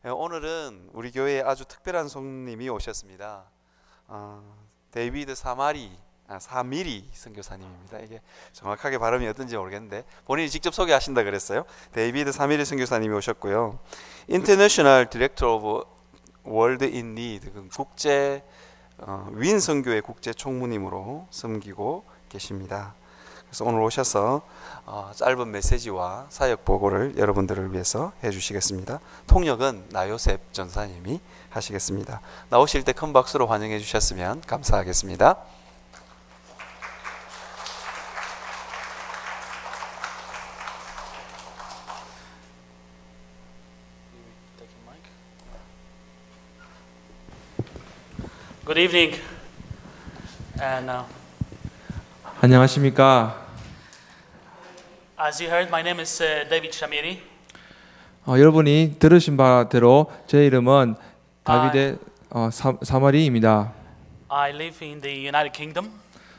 오늘은 우리 교회에 아주 특별한 손님이 오셨습니다. 데이비드 사미리 선교사님입니다. 이게 정확하게 발음이 어떤지 모르겠는데 본인이 직접 소개하신다 그랬어요. 데이비드 사미리 선교사님이 오셨고요. 인터내셔널 디렉터 오브 월드 인 니드, 국제 윈 선교회 국제 총무님으로 섬기고 계십니다. 그래서 오늘 오셔서 짧은 메시지와 사역 보고를 여러분들을 위해서 해주시겠습니다. 통역은 나요셉 전사님이 하시겠습니다. 나오실 때 큰 박수로 환영해 주셨으면 감사하겠습니다. Good evening. And 안녕하십니까. as you heard, my name is David Shamiri. 여러분이 들으신 바대로 제 이름은 다비드 사마리입니다. I live in the United Kingdom.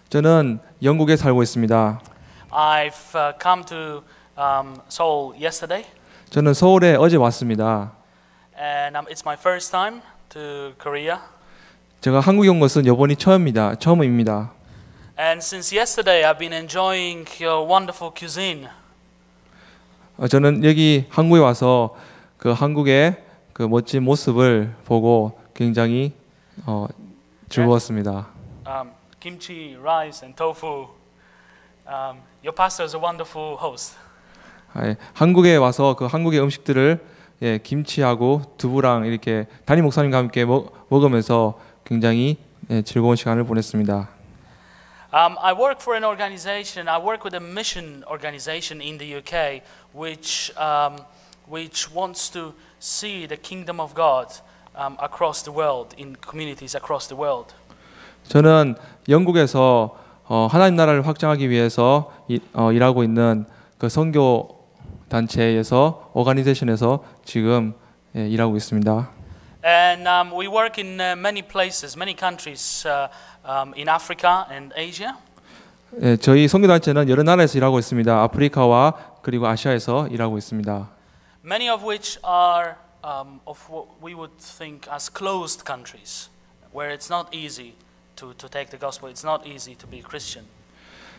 저는 영국에 살고 있습니다. I've come to Seoul yesterday. 저는 서울에 어제 왔습니다. And it's my first time to Korea. 제가 한국에 온 것은 이번이 처음입니다. And since yesterday, I've been enjoying your wonderful cuisine. 저는 여기 한국에 와서 그 한국의 그 멋진 모습을 보고 굉장히 즐거웠습니다. Kimchi, rice, and tofu. Your pastor is a wonderful host. 한국에 와서 그 한국의 음식들을 김치하고 두부랑 이렇게 담임 목사님과 함께 먹으면서 굉장히 즐거운 시간을 보냈습니다. I work for an organization. I work with a mission organization in the UK, which wants to see the kingdom of God across the world, in communities across the world. 저는 영국에서 하나님 나라를 확장하기 위해서 일하고 있는 그 선교 단체에서 오가니제이션에서 지금 일하고 있습니다. And we work in many places, many countries in Africa and Asia. 저희 선교 단체는 여러 나라에서 일하고 있습니다. 아프리카와 그리고 아시아에서 일하고 있습니다. Many of which are of what we would think as closed countries, where it's not easy to take the gospel. It's not easy to be Christian.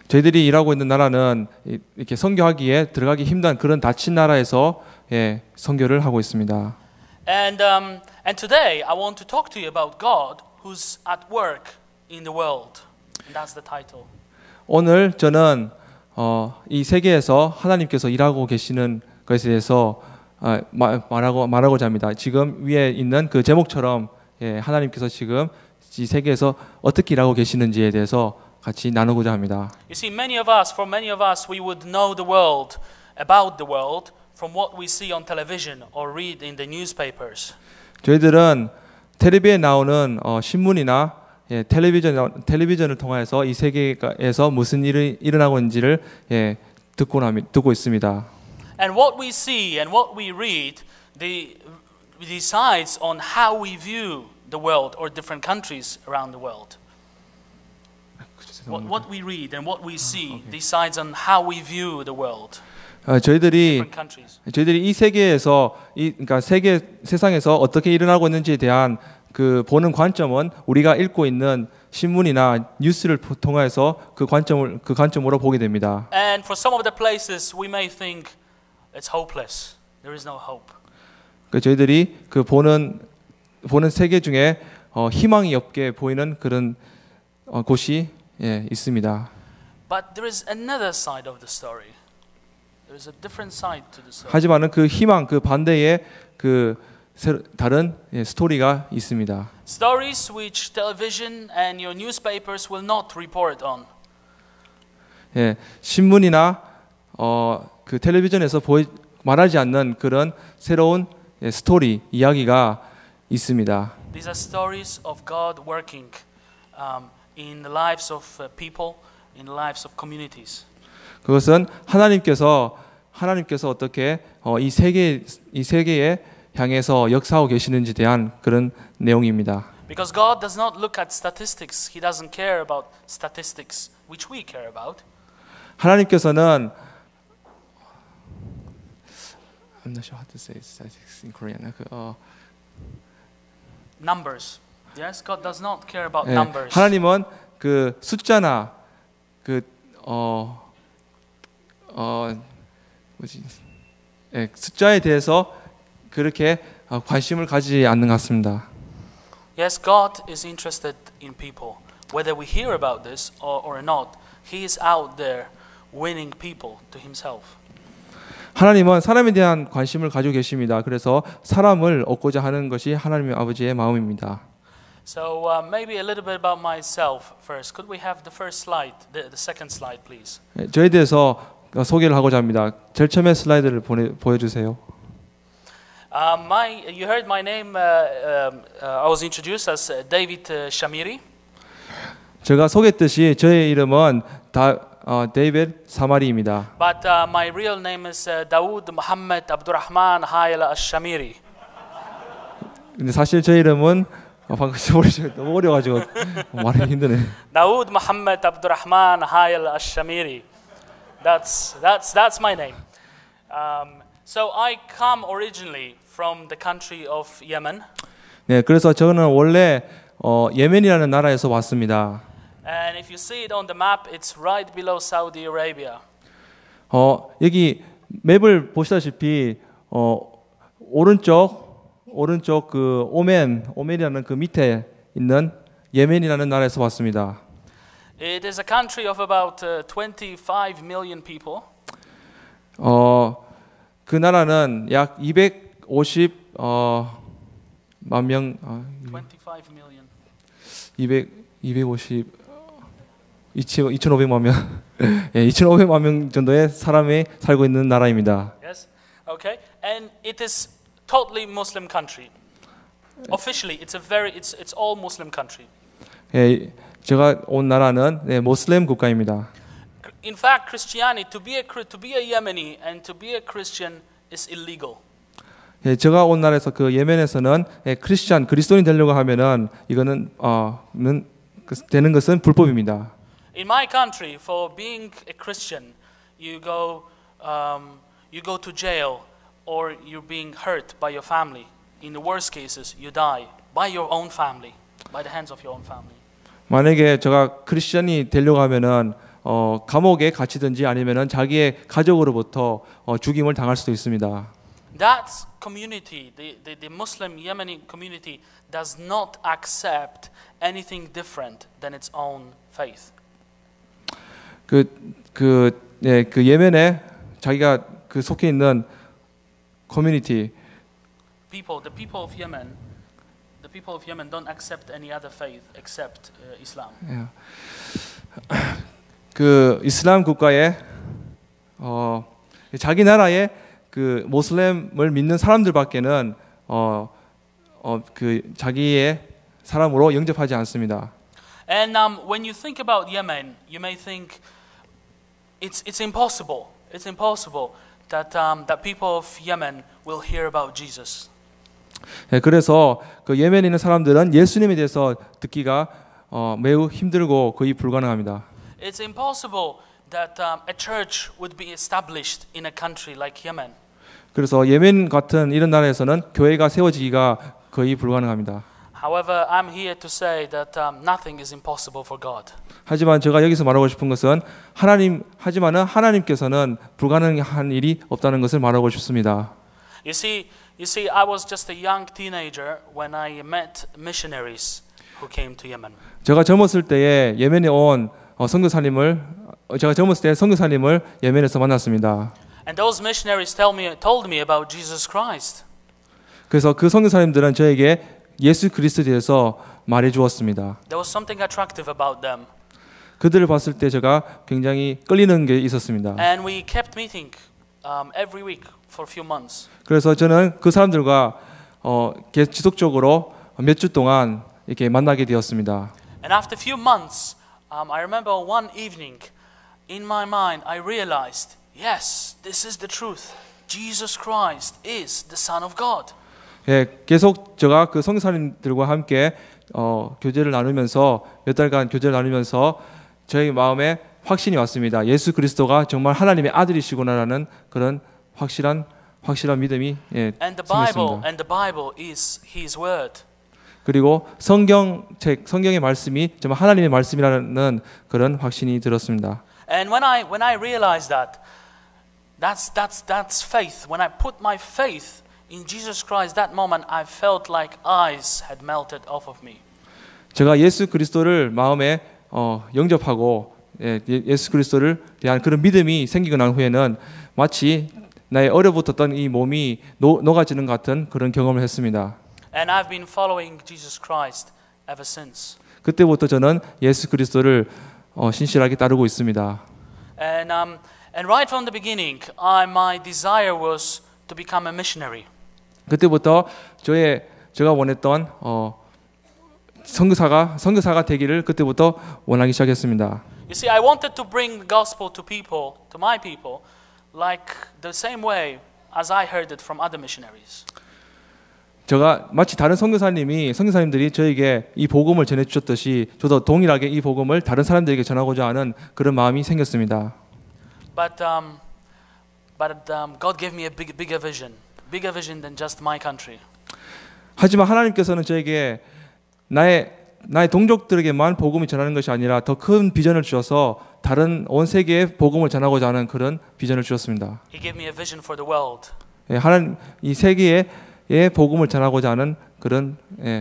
저희들이 일하고 있는 나라는 이렇게 선교하기에 들어가기 힘든 그런 닫힌 나라에서 선교를 하고 있습니다. And today I want to talk to you about God who's at work in the world. And that's the title. 오늘 저는 이 세계에서 하나님께서 일하고 계시는 것에 대해서 말하고자 합니다. 지금 위에 있는 그 제목처럼 하나님께서 지금 이 세계에서 어떻게 일하고 계시는지에 대해서 같이 나누고자 합니다. You see, for many of us, we would know the world, about the world, from what we see on television or read in the newspapers. 저희들은 텔레비에 나오는 신문이나 텔레비전을 통해서 이 세계에서 무슨 일이 일어나고 있는지를 듣고 있습니다. And what we see and what we read decides on how we view the world or different countries around the world. What we read and what we see decides on how we view the world. 저희들이 이 세계에서 그러니까 세상에서 어떻게 일어나고 있는지에 대한 그 보는 관점은 우리가 읽고 있는 신문이나 뉴스를 통해서 그 관점으로 보게 됩니다. And for some of the places we may think it's hopeless. There is no hope. 저희들이 그 보는 세계 중에 희망이 없게 보이는 그런 곳이 있습니다. But there is another side of the story. There is a different side to the story. 하지만은 그 희망 그 반대의 그 다른 스토리가 있습니다. Stories which television and your newspapers will not report on. 신문이나 그 텔레비전에서 말하지 않는 그런 새로운 스토리 이야기가 있습니다. These are stories of God working in the lives of people, in the lives of communities. 그것은 하나님께서 어떻게 이 세계에 향해서 역사하고 계시는지에 대한 그런 내용입니다. Because God does not look at statistics. He doesn't care about statistics, which we care about. 하나님께서는 I'm not sure how to say statistics in Korean. Numbers. Yes, God does not care about 예, numbers. 하나님은 그 숫자나 숫자에 대해서 그렇게 관심을 가지지 않는 것 같습니다. Yes, God is interested in people. Whether we hear about this or not, He is out there winning people to Himself. 하나님은 사람에 대한 관심을 가지고 계십니다. 그래서 사람을 얻고자 하는 것이 하나님의 아버지의 마음입니다. So maybe a little bit about myself first. Could we have the first slide, the second slide, please? 저에 대해서 소개를 하고자 합니다. 제일 처음에 슬라이드를 보여주세요. You heard my name. I was introduced as David Shamiri. 제가 소개했듯이 저의 이름은 데이빗 사마리입니다. But my real name is Dawood Muhammad Abdurrahman Hayal Al-Shamiri. 근데 사실 제 이름은 방금 너무 어려가지고 말하기 힘드네. Dawood Muhammad Abdurrahman Hayal Al-Shamiri. That's my name. So I come originally from the country of Yemen. 네, 그래서 저는 원래 예멘이라는 나라에서 왔습니다. And if you see it on the map, it's right below Saudi Arabia. 여기 맵을 보시다시피 오른쪽 그 오멘이라는 그 밑에 있는 예멘이라는 나라에서 왔습니다. It is a country of about 25 million people. 그 나라는 약 250만 명. 25 million. 2,500만 명. 예, 2,500만 명 정도의 사람이 살고 있는 나라입니다. Yes. Okay. And it is totally Muslim country. Officially, it's all Muslim country. 예, 제가 온 나라는 모슬렘 국가입니다. In fact, Christianity to be a Yemeni and to be a Christian is illegal. 예, 제가 온 나라에서 그 예멘에서는 그리스도인이 되려고 하면은 이거는 되는 것은 불법입니다. In my country, for being a Christian, you go to jail or you're being hurt by your family. In the worst cases, you die by your own family, by the hands of your own family. 만약에 제가 크리스천이 되려고 하면은 감옥에 갇히든지 아니면은 자기의 가족으로부터 죽임을 당할 수도 있습니다. That community, the Muslim Yemeni community, does not accept anything different than its own faith. 그 예멘에 자기가 그 속해 있는 커뮤니티 The people of Yemen don't accept any other faith except Islam. 그 이슬람 국가에 자기 나라의 그 모슬렘을 믿는 사람들밖에는 그 자기의 사람으로 영접하지 않습니다. And when you think about Yemen, you may think it's impossible. It's impossible that people of Yemen will hear about Jesus. 네, 그래서 그 예멘에 있는 사람들은 예수님에 대해서 듣기가 매우 힘들고 거의 불가능합니다. It's impossible that a church would be established in a country like Yemen. 그래서 예멘 같은 이런 나라에서는 교회가 세워지기가 거의 불가능합니다. However, I'm here to say that nothing is impossible for God. 하지만 제가 여기서 말하고 싶은 것은 하나님께서는 불가능한 일이 없다는 것을 말하고 싶습니다. You see, I was just a young teenager when I met missionaries who came to Yemen. 제가 젊었을 때에 예멘에 온 선교사님을 예멘에서 만났습니다. And those missionaries told me about Jesus Christ. 그래서 그 선교사님들은 저에게 예수 그리스도에 대해서 말해 주었습니다. There was something attractive about them. 그들을 봤을 때 제가 굉장히 끌리는 게 있었습니다. And we kept meeting every week for a few months. 그래서 저는 그 사람들과 지속적으로 몇 주 동안 이렇게 만나게 되었습니다. And after a few months, I remember one evening, in my mind, I realized, yes, this is the truth. Jesus Christ is the Son of God. 예, 계속 제가 그 선교사님들과 함께 교제를 나누면서 몇 달간 교제를 나누면서 저희 마음에 확신이 왔습니다. 예수 그리스도가 정말 하나님의 아들이시구나라는 그런 확실한 확실한 믿음이 And the 생겼습니다. Bible is His word. 그리고 성경의 말씀이 정말 하나님의 말씀이라는 그런 확신이 들었습니다. And when I realized that, that's faith. When I put my faith in Jesus Christ, that moment I felt like ice had melted off of me. 제가 예수 그리스도를 마음에 영접하고 예수 그리스도를 대한 그런 믿음이 생기고 난 후에는 마치 나의 얼어붙었던 이 몸이 녹아지는 것 같은 그런 경험을 했습니다. And I've been following Jesus Christ ever since. 그때부터 저는 예수 그리스도를 신실하게 따르고 있습니다. And right from the beginning, my desire was to become a missionary. 그때부터 제가 원했던 선교사가 되기를 그때부터 원하기 시작했습니다. You see, I wanted to bring the gospel to people, to my people, like the same way as I heard it from other missionaries. 제가 마치 다른 선교사님들이 저에게 이 복음을 전해 주셨듯이 저도 동일하게 이 복음을 다른 사람들에게 전하고자 하는 그런 마음이 생겼습니다. But God gave me a bigger vision than just my country. 하지만 하나님께서는 저에게 나의 동족들에게만 복음을 전하는 것이 아니라 더 큰 비전을 주셔서 다른 온 세계에 복음을 전하고자 하는 그런 비전을 주셨습니다. He gave me a vision for the world. 하나님 이 세계에 복음을 전하고자 하는 그런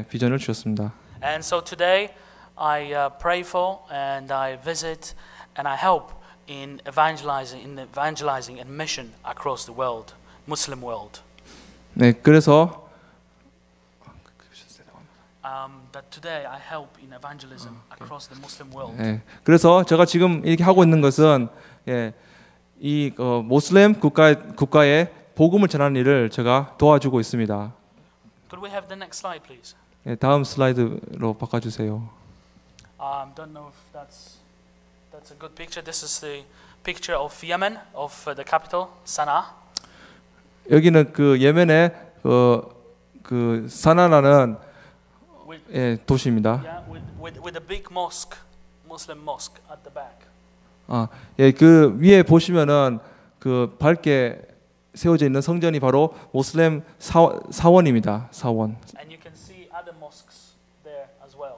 비전을 주셨습니다. And so today I pray for and I visit and I help in evangelizing and mission across the world, Muslim world. 네, 그래서 that today I help in evangelism across the Muslim world. 그래서 제가 지금 이렇게 하고 있는 것은 이 모슬렘 국가에 복음을 전하는 일을 제가 도와주고 있습니다. Could we have the next slide, please? 다음 슬라이드로 바꿔주세요. Don't know if that's a good picture. This is the picture of Yemen, of the capital, Sana'a. 여기는 그 예멘의 그 사나라는 도시입니다. Yeah, with a big mosque, Muslim mosque at the back. 그 위에 보시면은 그 밝게 세워져 있는 성전이 바로 모슬렘 사원입니다. 사원. And you can see other mosques there as well.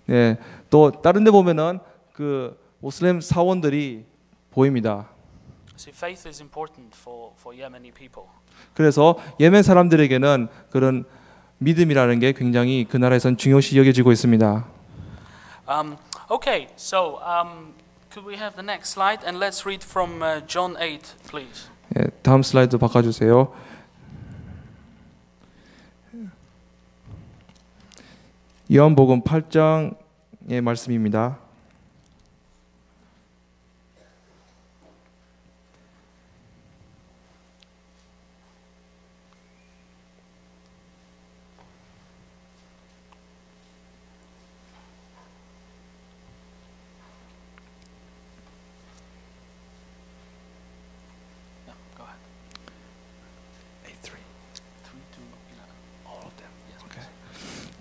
네, 또 다른 데 보면은 그 모슬렘 사원들이 보입니다. See, faith is important for Yemeni people. 그래서 예멘 사람들에게는 그런 믿음이라는 게 굉장히 그 나라에선 중요시 여겨지고 있습니다. Okay, so could we have the next slide and let's read from John 8, please. 다음 슬라이드 바꿔주세요. 요한복음 8장의 말씀입니다.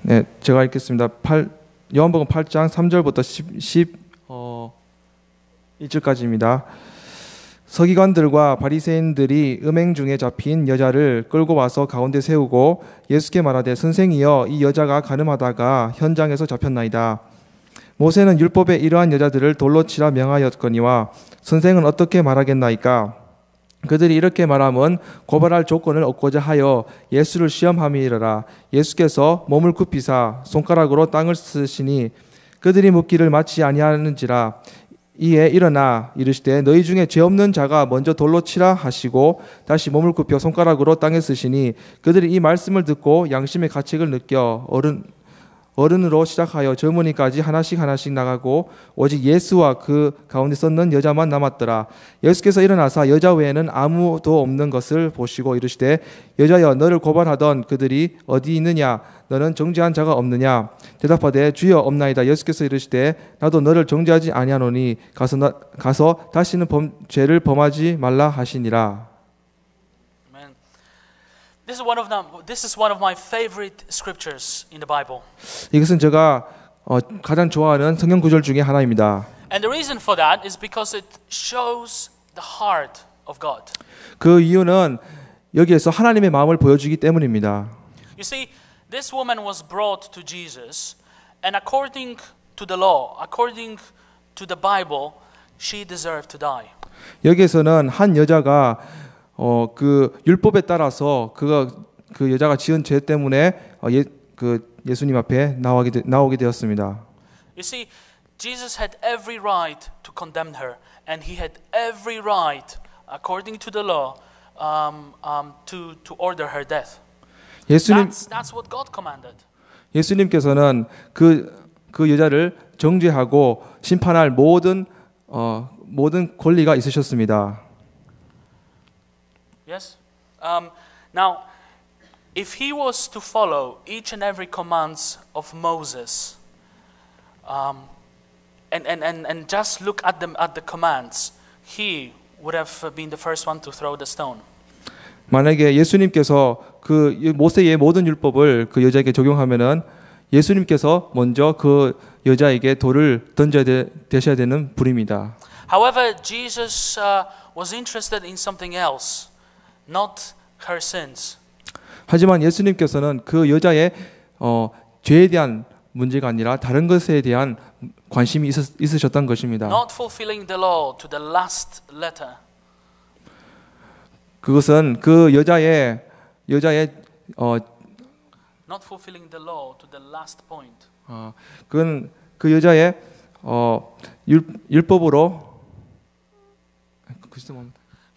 네, 제가 읽겠습니다. 요한복음 8장 3절부터 11절까지입니다. 서기관들과 바리새인들이 음행 중에 잡힌 여자를 끌고 와서 가운데 세우고 예수께 말하되 선생이여 이 여자가 간음하다가 현장에서 잡혔나이다. 모세는 율법에 이러한 여자들을 돌로 치라 명하였거니와 선생은 어떻게 말하겠나이까? 그들이 이렇게 말함은 고발할 조건을 얻고자 하여 예수를 시험함이니라. 예수께서 몸을 굽히사 손가락으로 땅을 쓰시니 그들이 묻기를 마치 아니하는지라. 이에 일어나 이르시되 너희 중에 죄 없는 자가 먼저 돌로 치라 하시고 다시 몸을 굽혀 손가락으로 땅에 쓰시니 그들이 이 말씀을 듣고 양심의 가책을 느껴 어른으로 시작하여 젊은이까지 하나씩 나가고 오직 예수와 그 가운데 섰는 여자만 남았더라. 예수께서 일어나사 여자 외에는 아무도 없는 것을 보시고 이르시되 여자여 너를 고발하던 그들이 어디 있느냐? 너는 정죄한 자가 없느냐? 대답하되 주여 없나이다. 예수께서 이르시되 나도 너를 정죄하지 아니하노니 가서 다시는 죄를 범하지 말라 하시니라. This is one of my favorite scriptures in the Bible. 이것은 제가 가장 좋아하는 성경 구절 중에 하나입니다. And the reason for that is because it shows the heart of God. 그 이유는 여기에서 하나님의 마음을 보여주기 때문입니다. You see, this woman was brought to Jesus, and according to the law, according to the Bible, she deserved to die. 여기에서는 한 여자가 그 율법에 따라서 그 여자가 지은 죄 때문에 예수님 앞에 나오게 되었습니다. You see, Jesus had every right to condemn her, and he had every right, according to the law, to order her death. That's what God commanded. 예수님께서는 그 여자를 정죄하고 심판할 모든 권리가 있으셨습니다. Yes. Now, if he was to follow each and every commands of Moses, and just look at the commands, he would have been the first one to throw the stone. 만약에 예수님께서 그 모세의 모든 율법을 그 여자에게 적용하면은 예수님께서 먼저 그 여자에게 돌을 던져야 되셔야 되는 분입니다. However, Jesus was interested in something else, not her sins. 하지만 예수님께서는 그 여자의 죄에 대한 문제가 아니라 다른 것에 대한 관심이 있으셨던 것입니다. Not fulfilling the law to the last letter. 그것은 그 여자의 Not fulfilling the law to the last point. 그건 그 여자의 율법으로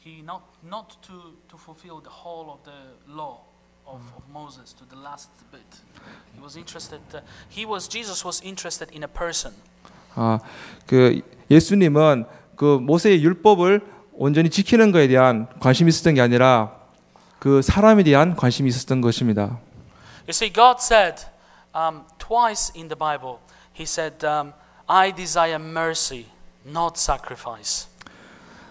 He not to fulfill the whole of the law of Moses to the last bit. He was interested. Jesus was interested in a person. 그 예수님은 그 모세의 율법을 온전히 지키는 것에 대한 관심이 있었던 게 아니라 그 사람에 대한 관심이 있었던 것입니다. You see, God said twice in the Bible. He said, "I desire mercy, not sacrifice."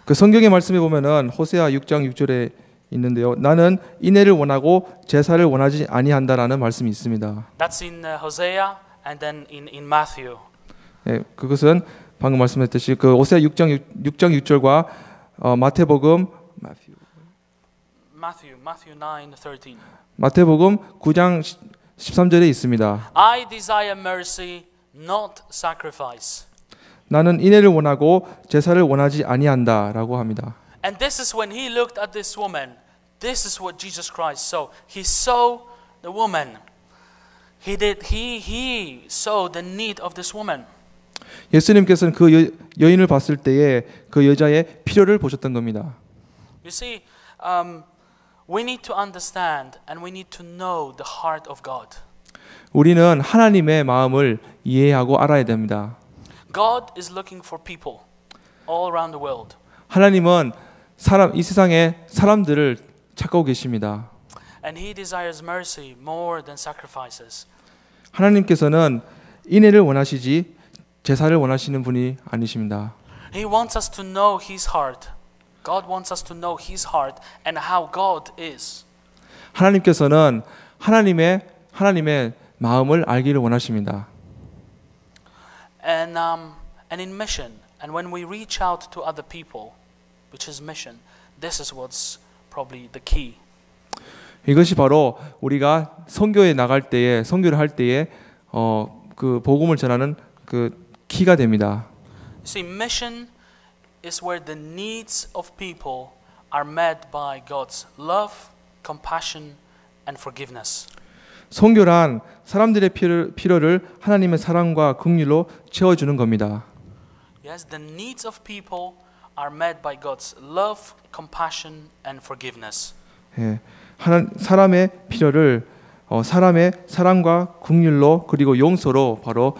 그 성경의 말씀에 보면은 호세아 6장 6절에 있는데요. 나는 인애를 원하고 제사를 원하지 아니한다라는 말씀이 있습니다. That's in Hosea and then in Matthew. 예, 그것은 방금 말씀했듯이 그 호세아 6장 6절과 마태복음 9:13. 마태복음 9장 13절에 있습니다. I desire mercy, not sacrifice. 나는 인애를 원하고 제사를 원하지 아니한다라고 합니다. And this is when he looked at this woman. This is what Jesus Christ saw. He saw the woman. He saw the need of this woman. 예수님께서는 그 여인을 봤을 때에 그 여자의 필요를 보셨던 겁니다. You see, we need to understand and we need to know the heart of God. 우리는 하나님의 마음을 이해하고 알아야 됩니다. God is looking for people all around the world. 하나님은 이 세상의 사람들을 찾고 계십니다. And he desires mercy more than sacrifices. 하나님께서는 인애를 원하시지 제사를 원하시는 분이 아니십니다. He wants us to know his heart. God wants us to know his heart and how God is. 하나님께서는 하나님의 마음을 알기를 원하십니다. And in mission, and when we reach out to other people, which is mission, this is what's probably the key. 이것이 바로 우리가 선교에 나갈 때에 선교를 할 때에 그 복음을 전하는 그 키가 됩니다. You see, mission is where the needs of people are met by God's love, compassion, and forgiveness. 선교란 사람들의 필요를 하나님의 사랑과 긍휼로 채워주는 겁니다. Yes, the needs of people are met by God's love, compassion, and forgiveness. 예, 사람의 필요를 사람의 사랑과 긍휼로 그리고 용서로 바로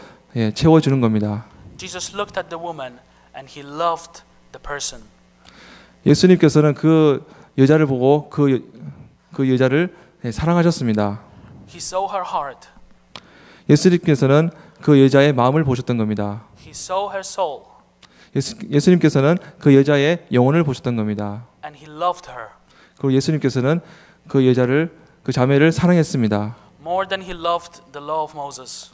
채워주는 겁니다. Jesus looked at the woman and he loved the person. 예수님께서는 그 여자를 보고 그 여자를 사랑하셨습니다. He saw her heart. 예수님께서는 그 여자의 마음을 보셨던 겁니다. He saw her soul. 예수님께서는 그 여자의 영혼을 보셨던 겁니다. And he loved her. 그리고 예수님께서는 그 자매를 사랑했습니다. More than he loved the law of Moses.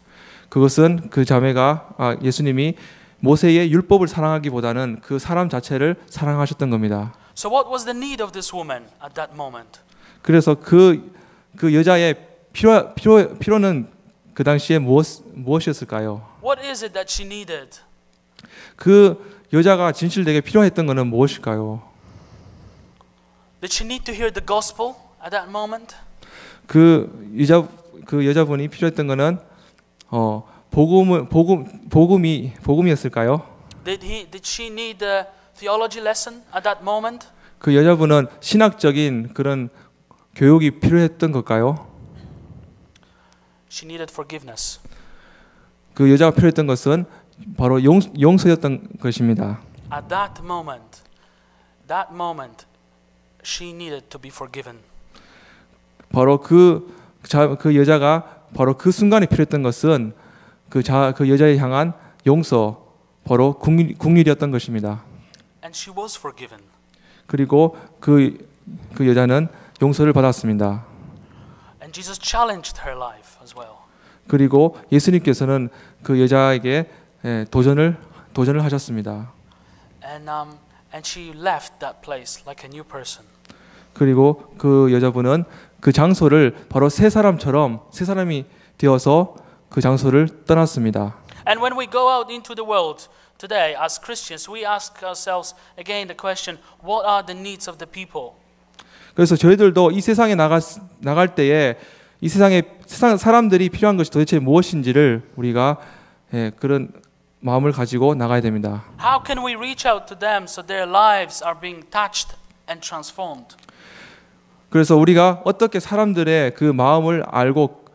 그것은 그 자매가 예수님이 모세의 율법을 사랑하기보다는 그 사람 자체를 사랑하셨던 겁니다. So what was the need of this woman at that moment? 그래서 그 여자의 필요는 그 당시에 무엇이었을까요? What is it that she needed? 그 여자가 진실되게 필요했던 것은 무엇일까요? Did she need to hear the gospel at that moment? 그 여자분이 필요했던 것은 복음이었을까요? Did she need a theology lesson at that moment? 그 여자분은 신학적인 그런 교육이 필요했던 걸까요? She needed forgiveness. 그 여자가 필요했던 것은 바로 용서였던 것입니다. At that moment, she needed to be forgiven. 바로 그 여자가 바로 그 순간에 필요했던 것은 그 여자에 향한 용서, 바로 긍휼이었던 것입니다. And she was forgiven. 그리고 그 여자는 용서를 받았습니다. And Jesus challenged her life as well. 그리고 예수님께서는 그 여자에게 도전을 하셨습니다. And she left that place like a new person. 그리고 그 여자분은 그 장소를 바로 새 사람이 되어서 그 장소를 떠났습니다. And when we go out into the world today as Christians, we ask ourselves again the question, what are the needs of the people? 그래서 저희들도 이 세상에 나갈 때에 이 세상 사람들이 필요한 것이 도대체 무엇인지를 우리가 그런 마음을 가지고 나가야 됩니다. How can we reach out to them so their lives are being touched and transformed? 그래서 우리가 어떻게 사람들의 그 마음을 알고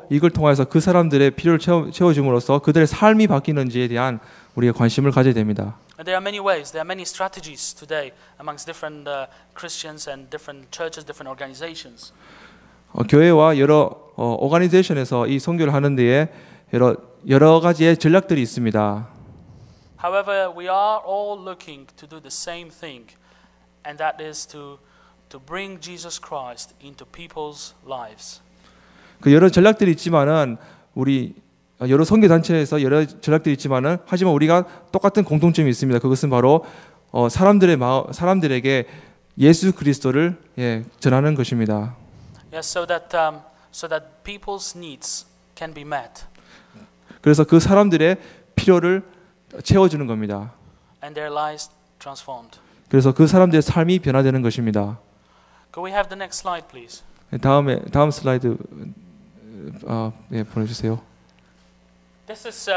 이걸 통해서 그 사람들의 필요를 채워줌으로써 그들의 삶이 바뀌는지에 대한 우리가 관심을 가져야 됩니다. And there are many ways, there are many strategies today amongst different Christians and different churches, different organizations. 교회와 여러 오가니제이션에서 이 선교를 하는 데에 여러 가지의 전략들이 있습니다. However, we are all looking to do the same thing, and that is to bring Jesus Christ into people's lives. 그 여러 전략들이 있지만은 우리 여러 선교 단체에서 여러 전략들이 있지만은 하지만 우리가 똑같은 공통점이 있습니다. 그것은 바로 사람들에게 예수 그리스도를 전하는 것입니다. Yes, so that people's needs can be met. 그래서 그 사람들의 필요를 채워주는 겁니다. And their lives transformed. 그래서 그 사람들의 삶이 변화되는 것입니다. Could we have the next slide, please? 다음 슬라이드 보내주세요. This is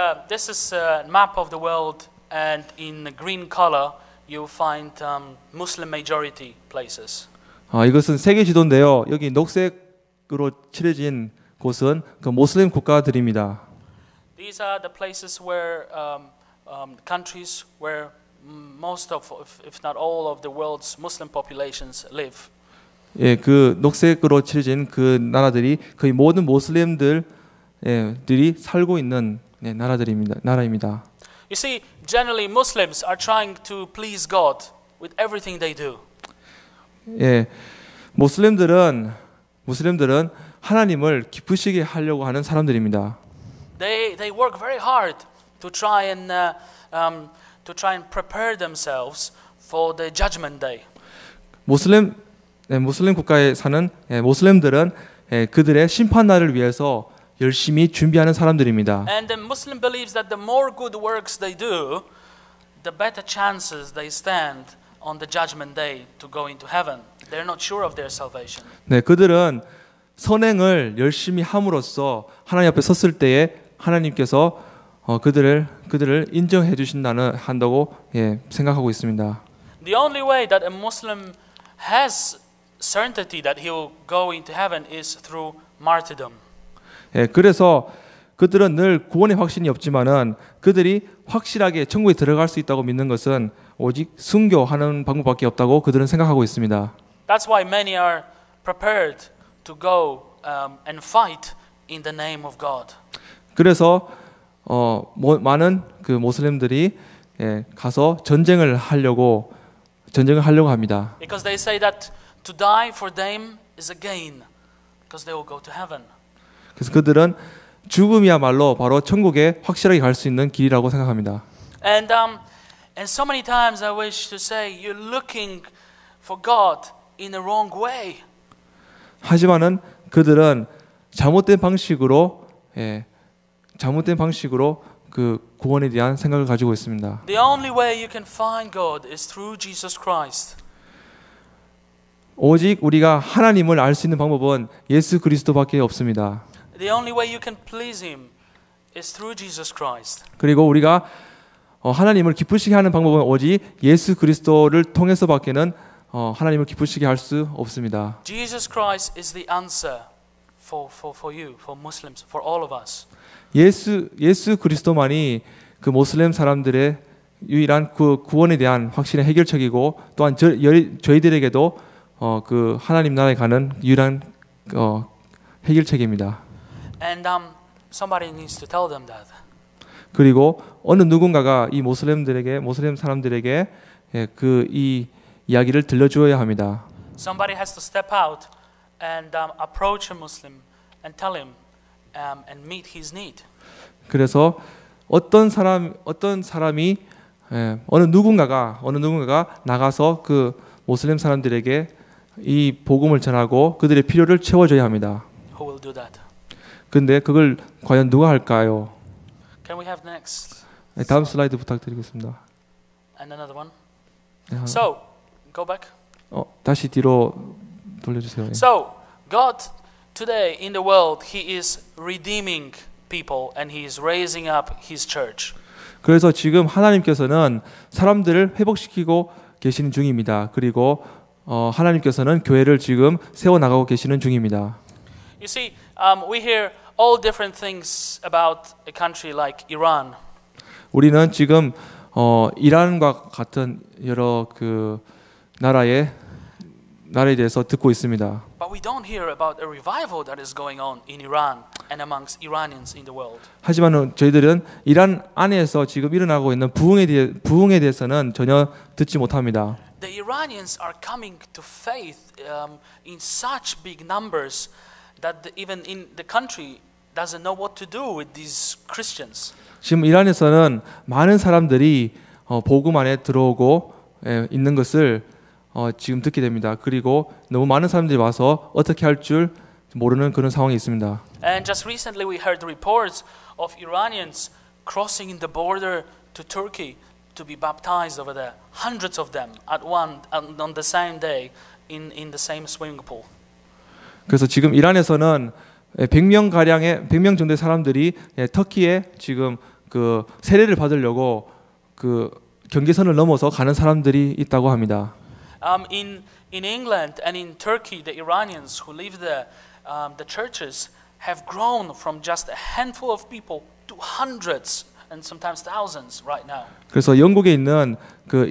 a map of the world, and in the green color you find Muslim majority places. 이것은 세계 지도인데요. 여기 녹색으로 칠해진 곳은 그 모슬림 국가들입니다. These are the places where countries where most of, if not all of the world's Muslim populations live. 그 녹색으로 칠해진 그 나라들이 거의 모든 모슬림들이 살고 있는 나라입니다. You see, generally Muslims are trying to please God with everything they do. 모슬림들은 하나님을 기쁘시게 하려고 하는 사람들입니다. They work very hard to try and prepare themselves for the judgment day. 모슬림 국가에 사는 모슬림들은 그들의 심판 날을 위해서 열심히 준비하는 사람들입니다. And the Muslim believes that the more good works they do, the better chances they stand on the judgment day to go into heaven. They're not sure of their salvation. 그들은 선행을 열심히 함으로써 하나님 앞에 섰을 때에 하나님께서 그들을 인정해 한다고 생각하고 있습니다. The only way that a Muslim has certainty that he will go into heaven is through martyrdom. 그래서 그들은 늘 구원의 확신이 없지만은 그들이 확실하게 천국에 들어갈 수 있다고 믿는 것은 오직 순교하는 방법밖에 없다고 그들은 생각하고 있습니다. That's why many are prepared to go and fight in the name of God. 그래서 많은 그 모슬림들이 가서 전쟁을 하려고 합니다. Because they say that to die for them is a gain, because they will go to heaven. 그래서 그들은 죽음이야말로 바로 천국에 확실하게 갈 수 있는 길이라고 생각합니다. And so many times I wish to say you're looking for God in the wrong way. 하지만은 그들은 잘못된 방식으로 그 구원에 대한 생각을 가지고 있습니다. The only way you can find God is through Jesus Christ. 오직 우리가 하나님을 알 수 있는 방법은 예수 그리스도밖에 없습니다. The only way you can please Him is through Jesus Christ. 그리고 우리가 하나님을 기쁘시게 하는 방법은 오직 예수 그리스도를 통해서밖에는 하나님을 기쁘시게 할 수 없습니다. Jesus Christ is the answer for you, for Muslims, for all of us. 예수 그리스도만이 그 모슬렘 사람들의 유일한 그 구원에 대한 확신의 해결책이고 또한 저희들에게도 그 하나님 나라에 가는 유일한 해결책입니다. And somebody needs to tell them that. 그리고 어느 누군가가 이 모슬렘 사람들에게 그 이 이야기를 들려주어야 합니다. Somebody has to step out and approach a Muslim and tell him and meet his need. 그래서 어떤 사람이 어느 누군가가 나가서 그 모슬렘 사람들에게 이 복음을 전하고 그들의 필요를 채워줘야 합니다. Who will do that? 근데 그걸 과연 누가 할까요? Can we have the next? 다음 슬라이드 부탁드리겠습니다. And another one. 네, So, go back. 다시 뒤로 돌려주세요. So, God today in the world, He is redeeming people and He is raising up His church. 그래서 지금 하나님께서는 사람들을 회복시키고 계시는 중입니다. 그리고 하나님께서는 교회를 지금 세워 나가고 계시는 중입니다. You see, we hear all different things about a country like Iran. 우리는 지금 이란과 같은 여러 그 나라에 대해서 듣고 있습니다. But we don't hear about a revival that is going on in Iran and amongst Iranians in the world. 하지만 저희들은 이란 안에서 지금 일어나고 있는 부흥에 대해서는 전혀 듣지 못합니다. The Iranians are coming to faith in such big numbers that even in the country doesn't know what to do with these Christians. 지금 이란에서는 많은 사람들이 복음 안에 들어오고 있는 것을 지금 듣게 됩니다. 그리고 너무 많은 사람들이 와서 어떻게 할 줄 모르는 그런 상황이 있습니다. And just recently we heard reports of Iranians crossing the border to Turkey to be baptized over there. Hundreds of them at one on the same day in the same swimming pool. 그래서 지금 이란에서는 100명 정도의 사람들이 터키에 지금 그 세례를 받으려고 그 경계선을 넘어서 가는 사람들이 있다고 합니다. In England and in Turkey, the Iranians who live there, the churches have grown from just a handful of people to hundreds and sometimes thousands right now. 그래서 영국에 있는 그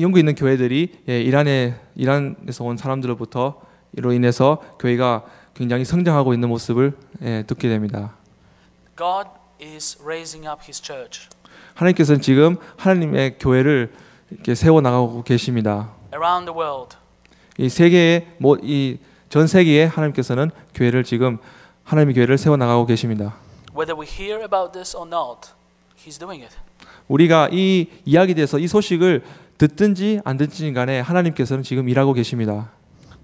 영국에 있는 교회들이 이란에서 온 사람들로부터 이로 인해서 교회가 굉장히 성장하고 있는 모습을 듣게 됩니다. God is raising up His church. 하나님께서는 지금 하나님의 교회를 이렇게 세워 나가고 계십니다. Around the world. 이 전 세계에 하나님께서는 하나님의 교회를 세워 나가고 계십니다. Whether we hear about this or not, He's doing it. 우리가 이 이야기에 대해서 이 소식을 듣든지 안 듣든지 간에 하나님께서는 지금 일하고 계십니다.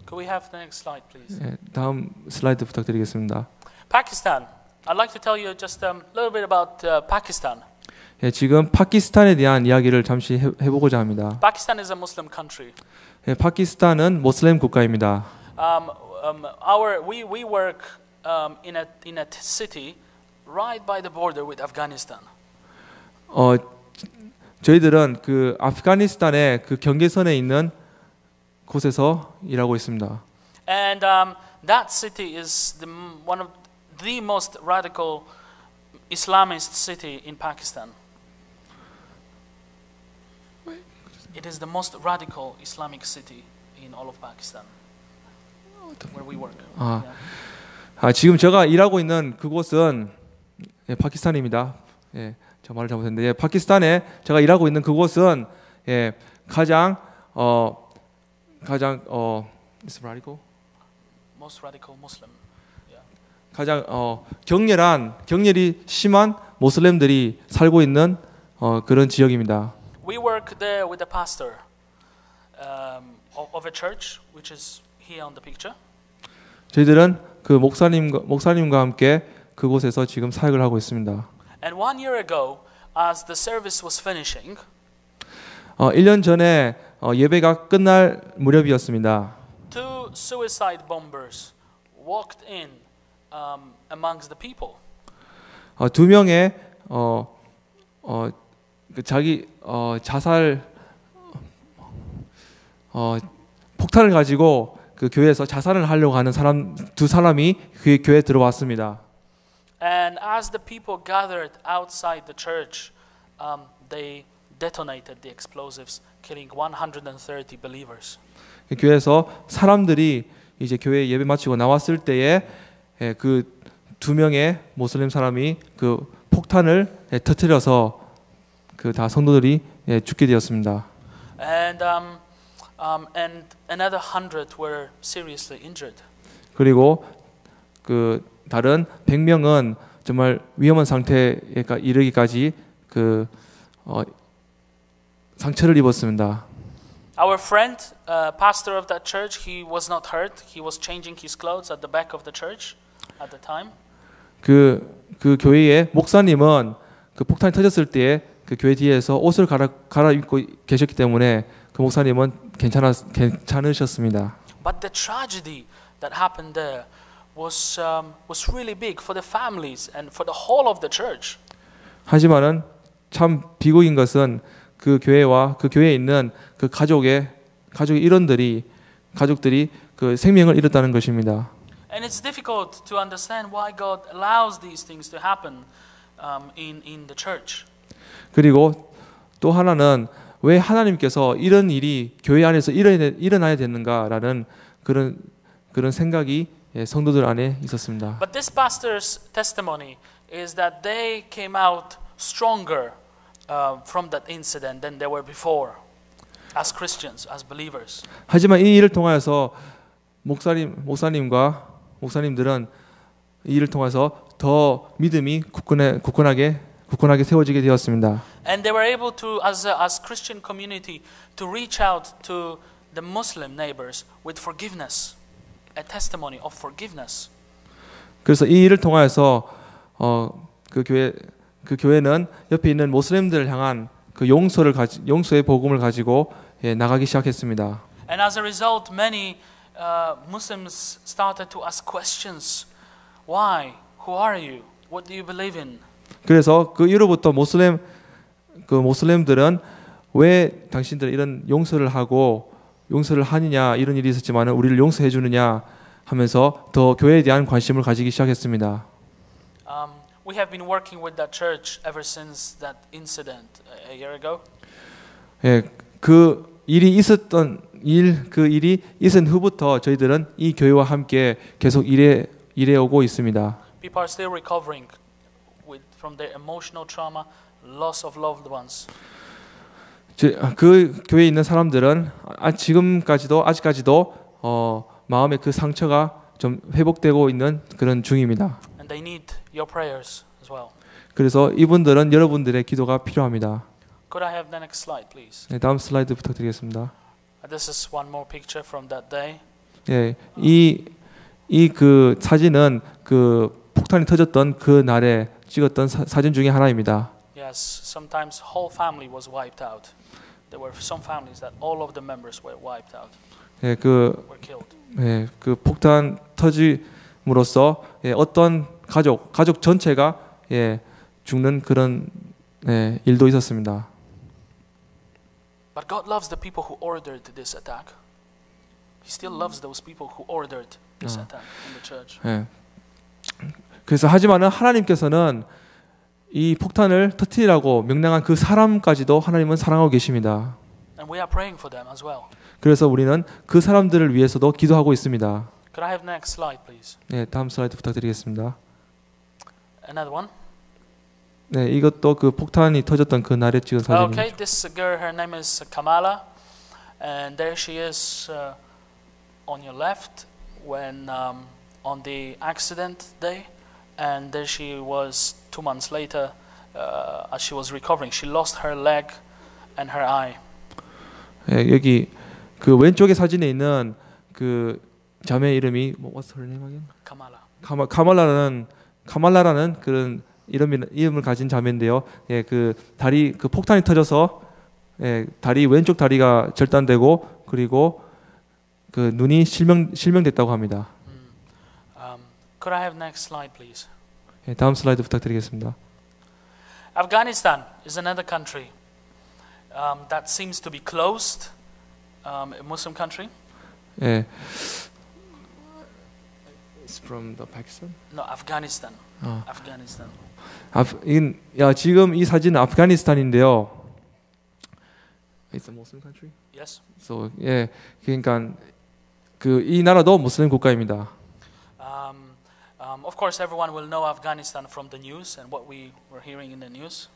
Could we have the next slide, please? 다음 슬라이드 부탁드리겠습니다. Pakistan. I'd like to tell you just a little bit about Pakistan. 지금 파키스탄에 대한 이야기를 잠시 해보고자 합니다. Pakistan is a Muslim country. 파키스탄은 모슬렘 국가입니다. We work in a city right by the border with Afghanistan. 저희들은 그 아프가니스탄의 그 경계선에 있는 곳에서 일하고 있습니다. And that city is one of the most radical Islamist city in Pakistan. It is the most radical Islamic city in all of Pakistan, where we work. 지금 제가 일하고 있는 그곳은 파키스탄입니다. 저 말을 잘못했는데 파키스탄에 제가 일하고 있는 그곳은 가장 Most radical Muslim. 가장 격렬히 심한 모슬렘들이 살고 있는 그런 지역입니다. We work there with a pastor of a church which is here on the picture. 저희들은 그 목사님과 함께 그곳에서 지금 사역을 하고 있습니다. And 1 year ago, as the service was finishing, 1년 전에 예배가 끝날 무렵이었습니다. two suicide bombers walked in amongst the people. 두 명의 자기 자살 폭탄을 가지고 그 교회에서 자살을 하려고 하는 두 사람이 그 교회에 들어왔습니다. And as the people gathered outside the church, they detonated the explosives, killing 130 believers. 그 교회에서 사람들이 이제 교회 예배 마치고 나왔을 때에 그 두 명의 모슬림 사람이 그 폭탄을 터뜨려서 그 다 성도들이 죽게 되었습니다. And another 100 were seriously injured. 그리고 그 다른 100명은 정말 위험한 상태에 이르기까지 그 상처를 입었습니다. Our friend, pastor of that church, he was not hurt. He was changing his clothes at the back of the church at the time. 그 교회의 목사님은 그 폭탄이 터졌을 때에 그 교회 뒤에서 옷을 갈아입고 계셨기 때문에 그 목사님은 괜찮으셨습니다. But the tragedy that happened there was really big for the families and for the whole of the church. 하지만은 참 비극인 것은 그 교회와 그 교회에 있는 그 가족의 일원들이 그 생명을 잃었다는 것입니다. And it's difficult to understand why God allows these things to happen in the church. 그리고 또 하나는 왜 하나님께서 이런 일이 교회 안에서 일어나야 되는가라는 그런 생각이 성도들 안에 있었습니다. But this pastor's testimony is that they came out stronger from that incident than they were before, as Christians, as believers. 하지만 이 일을 통하여서 목사님들은 이 일을 통해서 더 믿음이 굳건하게 세워지게 되었습니다. And they were able to, as Christian community, to reach out to the Muslim neighbors with forgiveness, a testimony of forgiveness. 그래서 이 일을 통하여서 그 교회는 옆에 있는 모슬림들을 향한 그 용서의 복음을 가지고 나가기 시작했습니다. And as a result, many Muslims started to ask questions. Why? Who are you? What do you believe in? 그래서 그 이후로부터 모슬림들은 왜 당신들 이런 용서를 하느냐 이런 일이 있었지만 우리를 용서해 주느냐 하면서 더 교회에 대한 관심을 가지기 시작했습니다. We have been working with that church ever since that incident a year ago. 그 일이 있은 후부터 저희들은 이 교회와 함께 계속 일해 오고 있습니다. People are still recovering from their emotional trauma, loss of loved ones. 그 교회에 있는 사람들은 아직까지도 마음의 그 상처가 좀 회복되고 있는 그런 중입니다. And they need your prayers as well. 그래서 이분들은 여러분들의 기도가 필요합니다. Could I have the next slide, please? 네, 다음 슬라이드 부탁드리겠습니다. This is one more picture from that day. 예, 이 그 사진은 그 폭탄이 터졌던 그 날에 찍었던 사진 중에 하나입니다. Yes, sometimes whole family was wiped out. There were some families that all of the members were wiped out. 예, were killed. 그 폭탄 터짐으로써 어떤 가족 전체가 죽는 그런 일도 있었습니다. But God loves the people who ordered this attack. He still loves those people who ordered this attack in the church. 그래서 하지만은 하나님께서는 이 폭탄을 터뜨리라고 명령한 그 사람까지도 하나님은 사랑하고 계십니다. And we are praying for them as well. 그래서 우리는 그 사람들을 위해서도 기도하고 있습니다. Could I have next slide, please? 네, 다음 슬라이드 부탁드리겠습니다. Another one. 네, 이것도 그 폭탄이 터졌던 그 날에 찍은 사진입니다. Okay, this girl, her name is Kamala, and there she is on your left when on the accident day, and there she was 2 months later as she was recovering. She lost her leg and her eye. 여기 그 왼쪽에 사진에 있는 그 자매 이름이 what's her name again? Kamala. 카말라라는 그런 이름을 가진 자매인데요. 예, 그 폭탄이 터져서 왼쪽 다리가 절단되고 그리고 그 눈이 실명됐다고 합니다. Could I have next slide, please? 예, 다음 슬라이드 부탁드리겠습니다. Afghanistan is another country that seems to be closed, a Muslim country. 예. It's from the Pakistan? No, Afghanistan. Afghanistan. 지금 이 사진은 아프가니스탄인데요. It's a Muslim country? Yes. So, 예, 그러니까 이 나라도 무슬림 국가입니다. Of course, everyone will know Afghanistan from the news and what we were hearing in the news.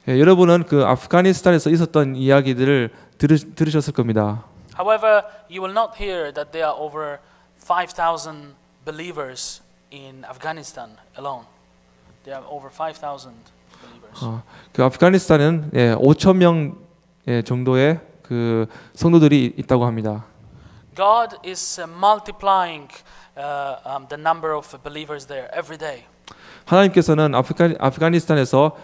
예, 여러분은 그 아프가니스탄에서 있었던 이야기들을 들으셨을 겁니다. However, you will not hear that there are over 5,000 believers in Afghanistan alone. There are over 5,000 believers. 그 아프가니스탄은 5천 명 정도의 그 성도들이 있다고 합니다. God is multiplying the number of believers there every day. 하나님께서는 아프가니스탄에서